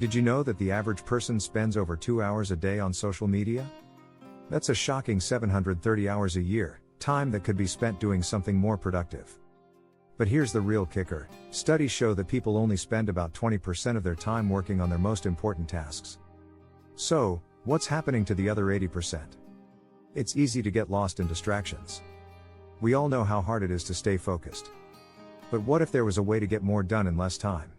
Did you know that the average person spends over 2 hours a day on social media? That's a shocking 730 hours a year, time that could be spent doing something more productive. But here's the real kicker: studies show that people only spend about 20% of their time working on their most important tasks. So, what's happening to the other 80%? It's easy to get lost in distractions. We all know how hard it is to stay focused. But what if there was a way to get more done in less time?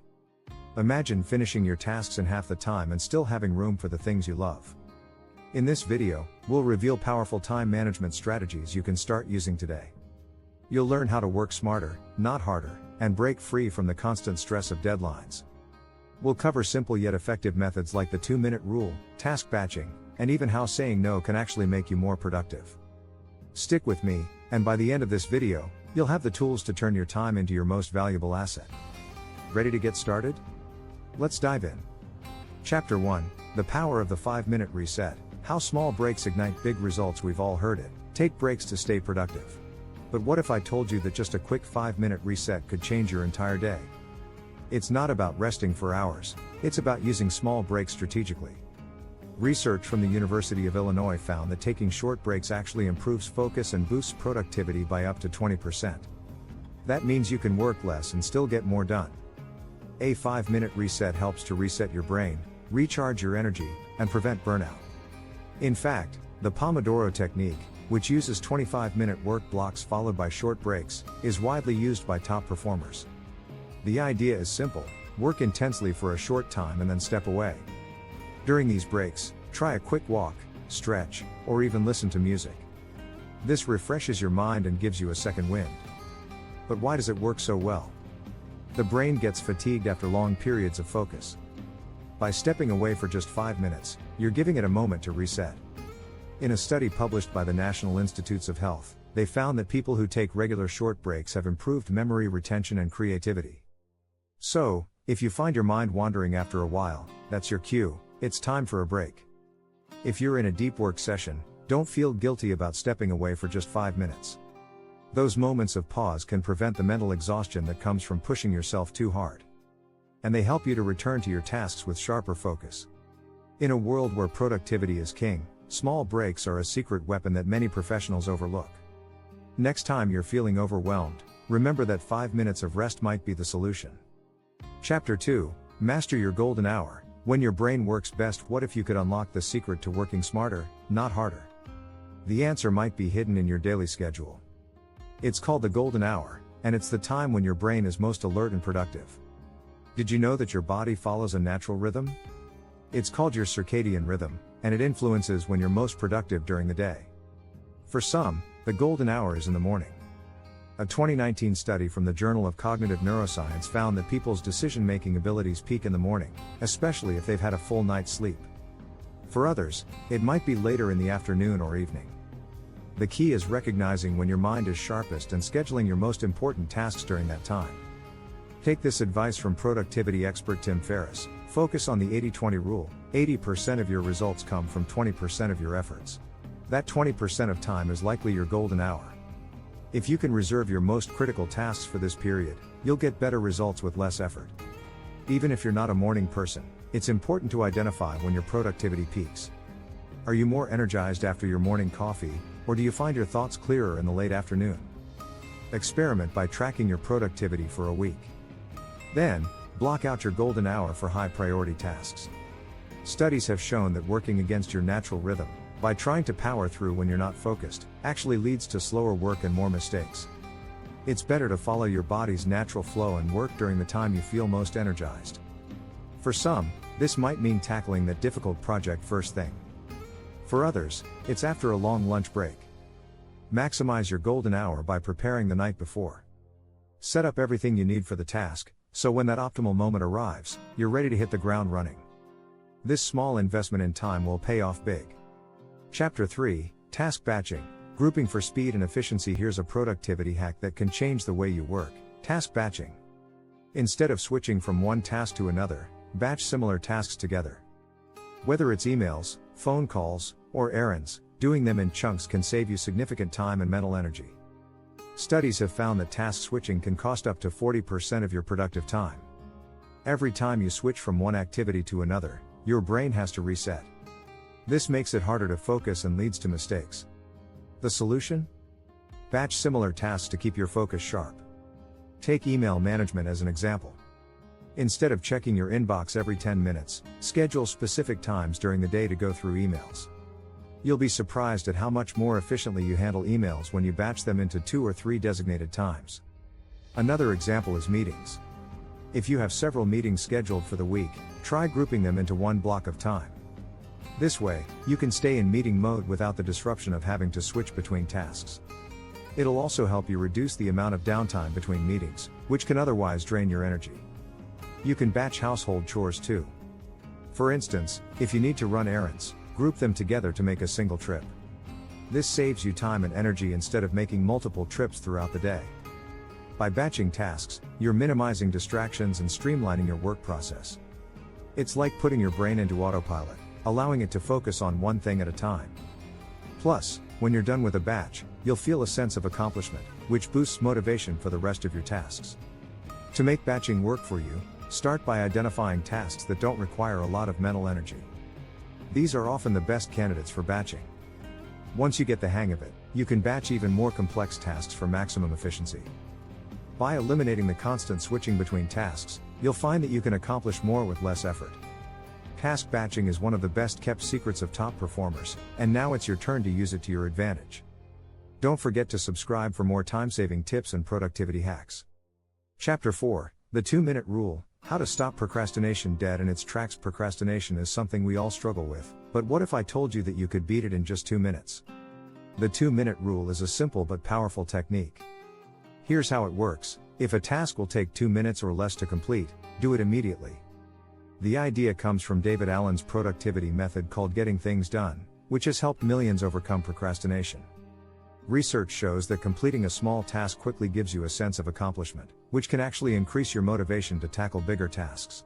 Imagine finishing your tasks in half the time and still having room for the things you love. In this video, we'll reveal powerful time management strategies you can start using today. You'll learn how to work smarter, not harder, and break free from the constant stress of deadlines. We'll cover simple yet effective methods like the 2-minute rule, task batching, and even how saying no can actually make you more productive. Stick with me, and by the end of this video, you'll have the tools to turn your time into your most valuable asset. Ready to get started? Let's dive in. Chapter 1, The Power of the 5-Minute Reset, How Small Breaks Ignite Big Results. We've all heard it. Take breaks to stay productive. But what if I told you that just a quick 5-minute reset could change your entire day? It's not about resting for hours, it's about using small breaks strategically. Research from the University of Illinois found that taking short breaks actually improves focus and boosts productivity by up to 20%. That means you can work less and still get more done. A 5-minute reset helps to reset your brain, recharge your energy, and prevent burnout. In fact, the Pomodoro technique, which uses 25-minute work blocks followed by short breaks, is widely used by top performers. The idea is simple: work intensely for a short time and then step away. During these breaks, try a quick walk, stretch, or even listen to music. This refreshes your mind and gives you a second wind. But why does it work so well? The brain gets fatigued after long periods of focus. By stepping away for just 5 minutes, you're giving it a moment to reset. In a study published by the National Institutes of Health, they found that people who take regular short breaks have improved memory retention and creativity. So, if you find your mind wandering after a while, that's your cue. It's time for a break. If you're in a deep work session, don't feel guilty about stepping away for just 5 minutes. Those moments of pause can prevent the mental exhaustion that comes from pushing yourself too hard. And they help you to return to your tasks with sharper focus. In a world where productivity is king, small breaks are a secret weapon that many professionals overlook. Next time you're feeling overwhelmed, remember that 5 minutes of rest might be the solution. Chapter 2, Master Your Golden Hour. When your brain works best, what if you could unlock the secret to working smarter, not harder? The answer might be hidden in your daily schedule. It's called the golden hour, and it's the time when your brain is most alert and productive. Did you know that your body follows a natural rhythm? It's called your circadian rhythm, and it influences when you're most productive during the day. For some, the golden hour is in the morning. A 2019 study from the Journal of Cognitive Neuroscience found that people's decision-making abilities peak in the morning, especially if they've had a full night's sleep. For others, it might be later in the afternoon or evening. The key is recognizing when your mind is sharpest and scheduling your most important tasks during that time. Take this advice from productivity expert Tim Ferriss: focus on the 80-20 rule. 80% of your results come from 20% of your efforts. That 20% of time is likely your golden hour. If you can reserve your most critical tasks for this period, you'll get better results with less effort. Even if you're not a morning person, it's important to identify when your productivity peaks. Are you more energized after your morning coffee, or do you find your thoughts clearer in the late afternoon? Experiment by tracking your productivity for a week. Then, block out your golden hour for high-priority tasks. Studies have shown that working against your natural rhythm, by trying to power through when you're not focused, actually leads to slower work and more mistakes. It's better to follow your body's natural flow and work during the time you feel most energized. For some, this might mean tackling that difficult project first thing. For others, it's after a long lunch break. Maximize your golden hour by preparing the night before. Set up everything you need for the task, so when that optimal moment arrives, you're ready to hit the ground running. This small investment in time will pay off big. Chapter 3, Task Batching, Grouping for Speed and Efficiency. Here's a productivity hack that can change the way you work: task batching. Instead of switching from one task to another, batch similar tasks together. Whether it's emails, phone calls, or errands, doing them in chunks can save you significant time and mental energy. Studies have found that task switching can cost up to 40% of your productive time. Every time you switch from one activity to another, your brain has to reset. This makes it harder to focus and leads to mistakes. The solution? Batch similar tasks to keep your focus sharp. Take email management as an example. Instead of checking your inbox every 10 minutes, schedule specific times during the day to go through emails. You'll be surprised at how much more efficiently you handle emails when you batch them into 2 or 3 designated times. Another example is meetings. If you have several meetings scheduled for the week, try grouping them into one block of time. This way, you can stay in meeting mode without the disruption of having to switch between tasks. It'll also help you reduce the amount of downtime between meetings, which can otherwise drain your energy. You can batch household chores too. For instance, if you need to run errands, group them together to make a single trip. This saves you time and energy instead of making multiple trips throughout the day. By batching tasks, you're minimizing distractions and streamlining your work process. It's like putting your brain into autopilot, allowing it to focus on one thing at a time. Plus, when you're done with a batch, you'll feel a sense of accomplishment, which boosts motivation for the rest of your tasks. To make batching work for you, start by identifying tasks that don't require a lot of mental energy. These are often the best candidates for batching. Once you get the hang of it, you can batch even more complex tasks for maximum efficiency. By eliminating the constant switching between tasks, you'll find that you can accomplish more with less effort. Task batching is one of the best kept secrets of top performers, and now it's your turn to use it to your advantage. Don't forget to subscribe for more time-saving tips and productivity hacks. Chapter 4, The 2-Minute Rule, How to Stop Procrastination Dead in Its Tracks. Procrastination is something we all struggle with, but what if I told you that you could beat it in just 2 minutes? The 2-minute rule is a simple but powerful technique. Here's how it works. If a task will take 2 minutes or less to complete, do it immediately. The idea comes from David Allen's productivity method called Getting Things Done, which has helped millions overcome procrastination. Research shows that completing a small task quickly gives you a sense of accomplishment, which can actually increase your motivation to tackle bigger tasks.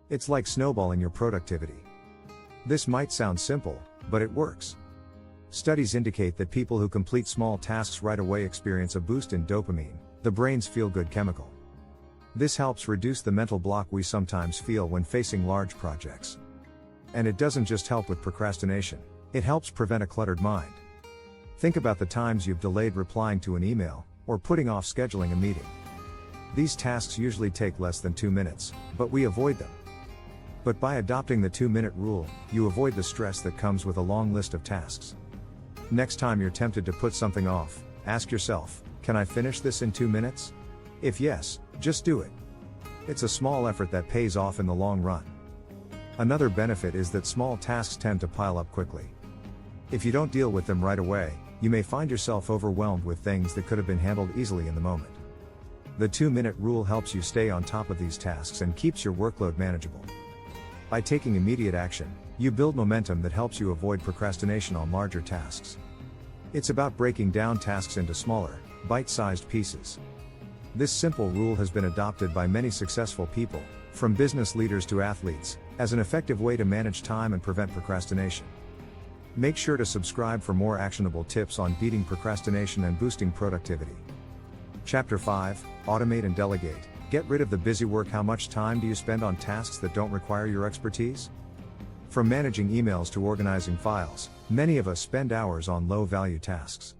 It's like snowballing your productivity. This might sound simple, but it works. Studies indicate that people who complete small tasks right away experience a boost in dopamine, the brain's feel-good chemical. This helps reduce the mental block we sometimes feel when facing large projects. And it doesn't just help with procrastination, it helps prevent a cluttered mind. Think about the times you've delayed replying to an email, or putting off scheduling a meeting. These tasks usually take less than 2 minutes, but we avoid them. But by adopting the 2-minute rule, you avoid the stress that comes with a long list of tasks. Next time you're tempted to put something off, ask yourself, can I finish this in 2 minutes? If yes, just do it. It's a small effort that pays off in the long run. Another benefit is that small tasks tend to pile up quickly. If you don't deal with them right away, you may find yourself overwhelmed with things that could have been handled easily in the moment. The 2-minute rule helps you stay on top of these tasks and keeps your workload manageable. By taking immediate action, you build momentum that helps you avoid procrastination on larger tasks. It's about breaking down tasks into smaller, bite-sized pieces. This simple rule has been adopted by many successful people, from business leaders to athletes, as an effective way to manage time and prevent procrastination. Make sure to subscribe for more actionable tips on beating procrastination and boosting productivity. Chapter 5, Automate and Delegate. Get rid of the busy work. How much time do you spend on tasks that don't require your expertise? From managing emails to organizing files, many of us spend hours on low-value tasks.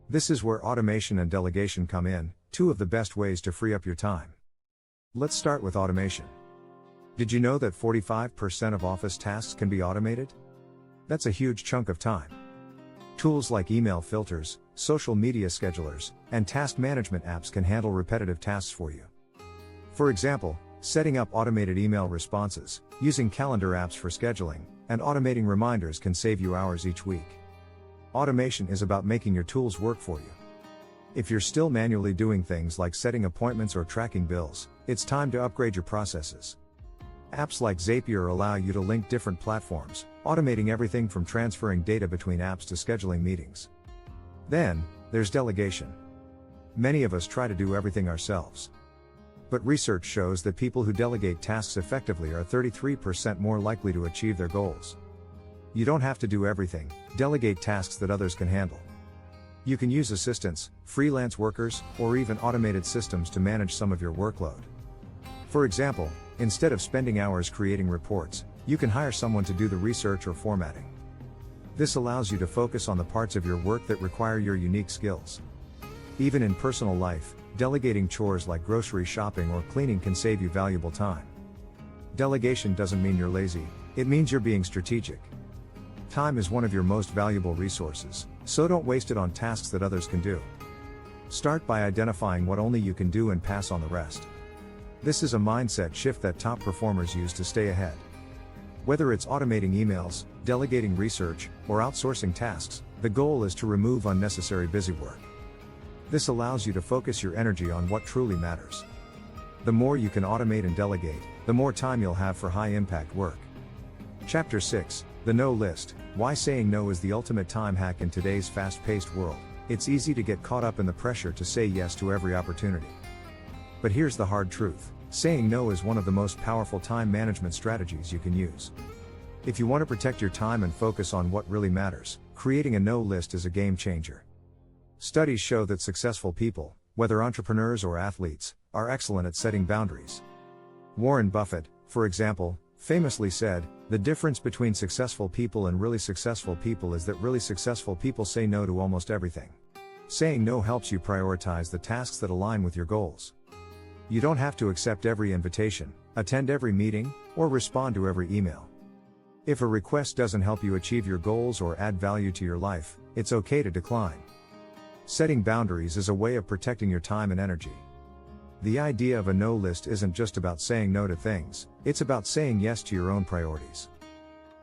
This is where automation and delegation come in, two of the best ways to free up your time. Let's start with automation. Did you know that 45% of office tasks can be automated? That's a huge chunk of time. Tools like email filters, social media schedulers, and task management apps can handle repetitive tasks for you. For example, setting up automated email responses, using calendar apps for scheduling, and automating reminders can save you hours each week. Automation is about making your tools work for you. If you're still manually doing things like setting appointments or tracking bills, it's time to upgrade your processes. Apps like Zapier allow you to link different platforms, automating everything from transferring data between apps to scheduling meetings. Then, there's delegation. Many of us try to do everything ourselves. But research shows that people who delegate tasks effectively are 33% more likely to achieve their goals. You don't have to do everything, delegate tasks that others can handle. You can use assistants, freelance workers, or even automated systems to manage some of your workload. For example, Instead of spending hours creating reports, you can hire someone to do the research or formatting. This allows you to focus on the parts of your work that require your unique skills. Even in personal life, delegating chores like grocery shopping or cleaning can save you valuable time. Delegation doesn't mean you're lazy, it means you're being strategic. Time is one of your most valuable resources, so don't waste it on tasks that others can do. Start by identifying what only you can do and pass on the rest. This is a mindset shift that top performers use to stay ahead. Whether it's automating emails, delegating research, or outsourcing tasks, the goal is to remove unnecessary busy work. This allows you to focus your energy on what truly matters. The more you can automate and delegate, the more time you'll have for high-impact work. Chapter 6, The No List, Why Saying No is the Ultimate Time Hack in Today's Fast-Paced World. It's easy to get caught up in the pressure to say yes to every opportunity. But here's the hard truth. Saying no is one of the most powerful time management strategies you can use. If you want to protect your time and focus on what really matters, creating a no list is a game changer. Studies show that successful people, whether entrepreneurs or athletes, are excellent at setting boundaries. Warren Buffett, for example, famously said, "The difference between successful people and really successful people is that really successful people say no to almost everything." Saying no helps you prioritize the tasks that align with your goals. You don't have to accept every invitation, attend every meeting, or respond to every email. If a request doesn't help you achieve your goals or add value to your life, it's okay to decline. Setting boundaries is a way of protecting your time and energy. The idea of a no list isn't just about saying no to things, it's about saying yes to your own priorities.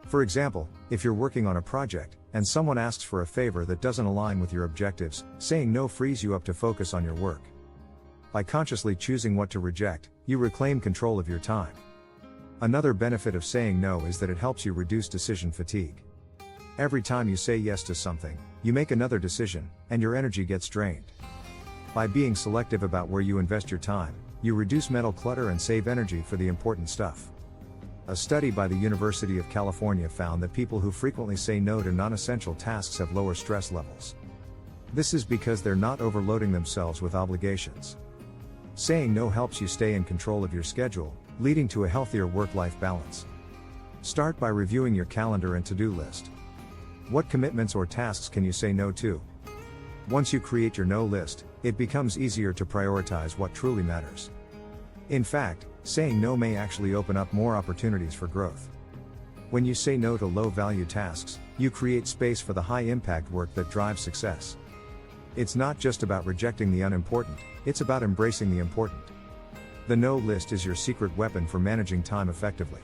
For example, if you're working on a project, and someone asks for a favor that doesn't align with your objectives, saying no frees you up to focus on your work. By consciously choosing what to reject, you reclaim control of your time. Another benefit of saying no is that it helps you reduce decision fatigue. Every time you say yes to something, you make another decision, and your energy gets drained. By being selective about where you invest your time, you reduce mental clutter and save energy for the important stuff. A study by the University of California found that people who frequently say no to non-essential tasks have lower stress levels. This is because they're not overloading themselves with obligations. Saying no helps you stay in control of your schedule, leading to a healthier work-life balance. Start by reviewing your calendar and to-do list. What commitments or tasks can you say no to? Once you create your no list, it becomes easier to prioritize what truly matters. In fact, saying no may actually open up more opportunities for growth. When you say no to low-value tasks, you create space for the high-impact work that drives success. It's not just about rejecting the unimportant, it's about embracing the important. The no list is your secret weapon for managing time effectively.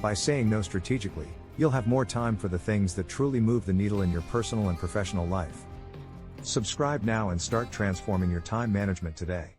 By saying no strategically, you'll have more time for the things that truly move the needle in your personal and professional life. Subscribe now and start transforming your time management today.